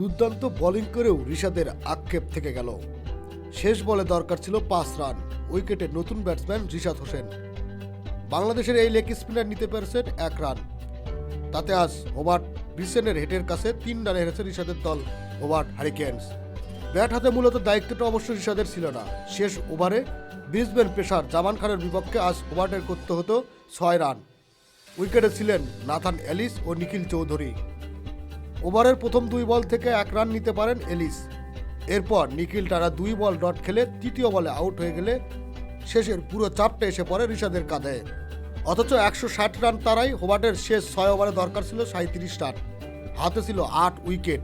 দুর্দান্ত বোলিং করেও ঋষাদের আক্ষেপ থেকে গেল। শেষ বলে দরকার ছিল 5 রান, উইকেটে নতুন ব্যাটসম্যান রিশাদ হোসেন। বাংলাদেশের এই লেগ স্পিনার নিতে পেরেছেন 1 রান। তাতে আজ হোবার্ট ব্রিসবেনের হেডের কাছে 3 রানে হেরেছে ঋষাদের দল হোবার্ট হারিকেনস। ব্যাট হাতে মূলত দায়িত্বটা অবশ্য ঋষাদের ছিল না। শেষ ওভারে ব্রিসবেন পেসার জামান খানের বিপক্ষে আজ হোবার্টের করতে হতো 6 রান। উইকেটে ছিলেন নাথান এলিস ও নিখিল চৌধুরী। ওভারের প্রথম 2 বল থেকে 1 রান নিতে পারেন এলিস। এরপর নিখিল টানা 2 বল ডট খেলে তৃতীয় বলে আউট হয়ে গেলে শেষের পুরো চাপটা এসে পড়ে ঋষাদের কাঁধে। অথচ 160 রান তারাই হোবার্টের শেষ 6 ওভারে দরকার ছিল 37 রান। হাতে ছিল 8 উইকেট।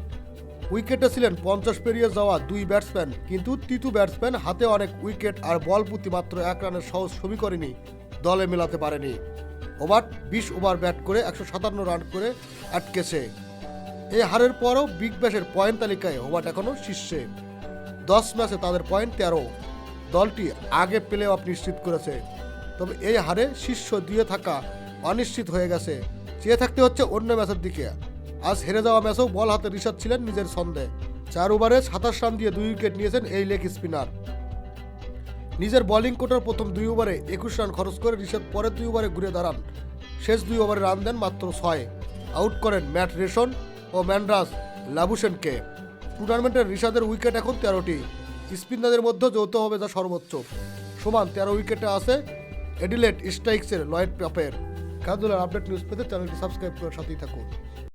উইকেটে ছিলেন 50 পেরিয়ে যাওয়া 2 ব্যাটসম্যান, কিন্তু তৃতীয় ব্যাটসম্যান হাতে অনেক উইকেট আর বল প্রতি মাত্র 1 রানের সহজ সমীকরণই দলে মেলাতে পারেনি। হোবার্ট 20 ওভার ব্যাট করে 157 রান করে আটকেছে। এই হারের পরও বিগ ব্যাশের পয়েন্ট তালিকায় হোবার্ট এখনও শীর্ষে। 10 ম্যাচে তাদের পয়েন্ট 13। দলটি আগে প্লে অফ নিশ্চিত করেছে। তবে এই হারে শীর্ষ 2-এ থাকা অনিশ্চিত হয়ে গেছে। চেয়ে থাকতে হচ্ছে অন্য ম্যাচের দিকে। আজ হেরে যাওয়া ম্যাচেও বল হাতে ঋষাদ ছিলেন নিজের ছন্দে। 4 ওভারে 27 রান দিয়ে 2 উইকেট নিয়েছেন এই লেগ স্পিনার। নিজের বোলিং কোটার প্রথম 2 ওভারে 21 রান খরচ করে ঋষাদ পরের 2 ওভারে ঘুরে দাঁড়ান। শেষ 2 ওভারে রান দেন মাত্র 6। আউট করেন ম্যাট রেশন ও ম্যান্ড্রাস লাবুশেনকে। টুর্নামেন্টের ঋষাদের উইকেট এখন 13টি। স্পিনারদের মধ্যে যৌথভাবে যা সর্বোচ্চ। সমান 13 উইকেটে আছে এডিলেড স্ট্রাইকসের লয়েড পেপের। খেলাধুলার আপডেট নিউজ পেতে চ্যানেলটি সাবস্ক্রাইব করে সাথেই থাকুন।